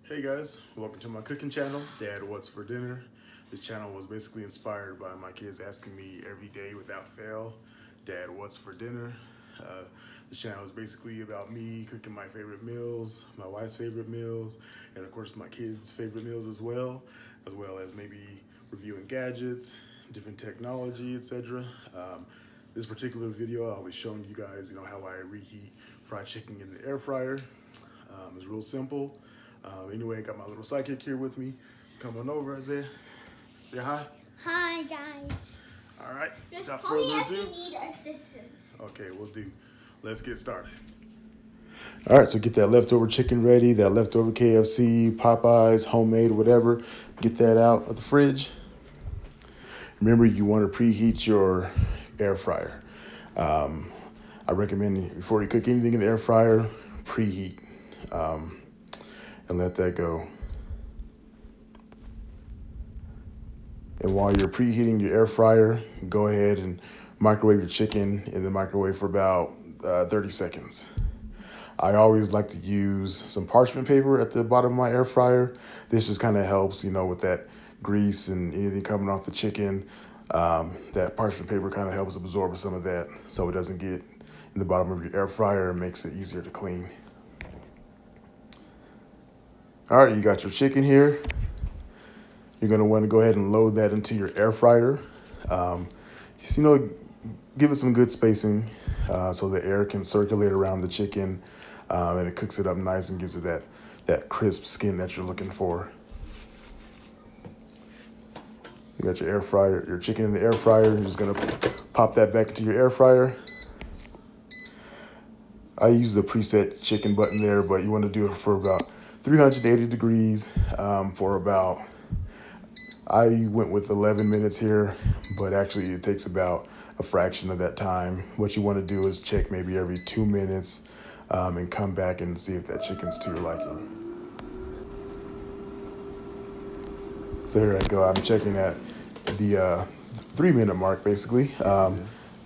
Hey guys, welcome to my cooking channel, Dad What's for Dinner. This channel was basically inspired by my kids asking me every day without fail, Dad What's for Dinner. This channel is basically about me cooking my favorite meals, my wife's favorite meals, and of course my kids' favorite meals as well as maybe reviewing gadgets, different technology, etc. This particular video, I'll be showing you guys, how I reheat fried chicken in the air fryer. It's real simple. Anyway, I got my little sidekick here with me. Come on over, Isaiah. Say hi. Hi, guys. All right. Just Without call me further if ado. you need assistance. Okay, we'll do. Let's get started. All right, so get that leftover chicken ready, that leftover KFC, Popeyes, homemade, whatever. Get that out of the fridge. Remember, you want to preheat your air fryer. I recommend before you cook anything in the air fryer, preheat and let that go. And while you're preheating your air fryer, go ahead and microwave your chicken in the microwave for about 30 seconds. I always like to use some parchment paper at the bottom of my air fryer. This just kind of helps, with that grease and anything coming off the chicken. That parchment paper kind of helps absorb some of that so it doesn't get in the bottom of your air fryer and makes it easier to clean. All right, you got your chicken here. You're going to want to go ahead and load that into your air fryer. Just, give it some good spacing so the air can circulate around the chicken and it cooks it up nice and gives it that crisp skin that you're looking for. You got your air fryer, your chicken in the air fryer. You're just going to pop that back into your air fryer. I use the preset chicken button there, but you want to do it for about 380 degrees for about, I went with 11 minutes here, but actually it takes about a fraction of that time. What you want to do is check maybe every 2 minutes and come back and see if that chicken's to your liking. So here I go. I'm checking at the 3 minute mark, basically.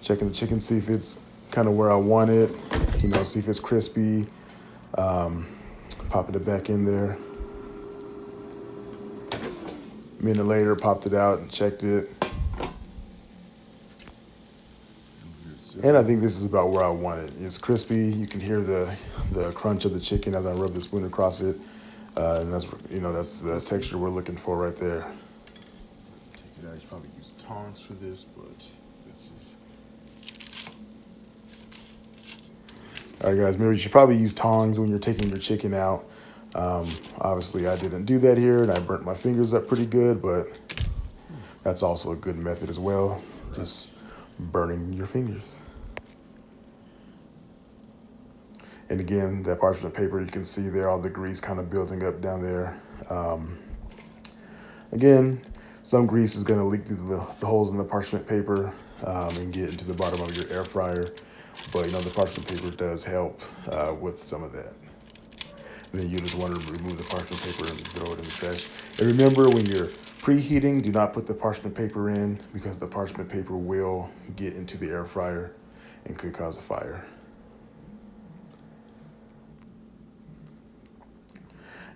Checking the chicken, see if it's kind of where I want it, see if it's crispy. Popping it back in there. A minute later, popped it out and checked it. And I think this is about where I want it. It's crispy. You can hear the crunch of the chicken as I rub the spoon across it. And that's the texture we're looking for right there. Take it out. You should probably use tongs for this, but this is. All right, guys, remember you should probably use tongs when you're taking your chicken out. Obviously, I didn't do that here, and I burnt my fingers up pretty good, but that's also a good method as well, just burning your fingers. And again, that parchment paper, you can see there all the grease kind of building up down there. Again, some grease is going to leak through the holes in the parchment paper and get into the bottom of your air fryer. But, the parchment paper does help with some of that. And then you just want to remove the parchment paper and throw it in the trash. And remember, when you're preheating, do not put the parchment paper in because the parchment paper will get into the air fryer and could cause a fire.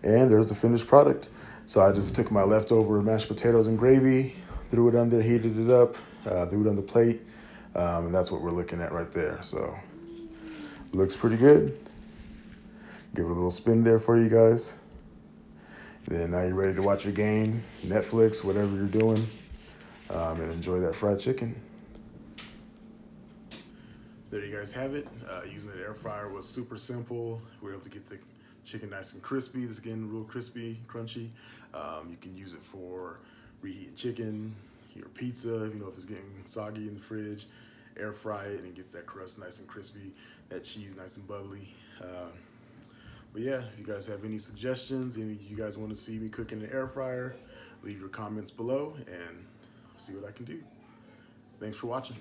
And there's the finished product. So I just took my leftover mashed potatoes and gravy, threw it on there, heated it up, threw it on the plate, and that's what we're looking at right there. So it looks pretty good. Give it a little spin there for you guys. Then now you're ready to watch your game, Netflix, whatever you're doing, and enjoy that fried chicken. There you guys have it. Using the air fryer was super simple. We were able to get the chicken nice and crispy. It's getting real crispy, crunchy. You can use it for reheating chicken, your pizza, if it's getting soggy in the fridge. Air fry it and it gets that crust nice and crispy, that cheese nice and bubbly. But yeah, if you guys have any suggestions, any you guys want to see me cook in an air fryer, leave your comments below and see what I can do. Thanks for watching.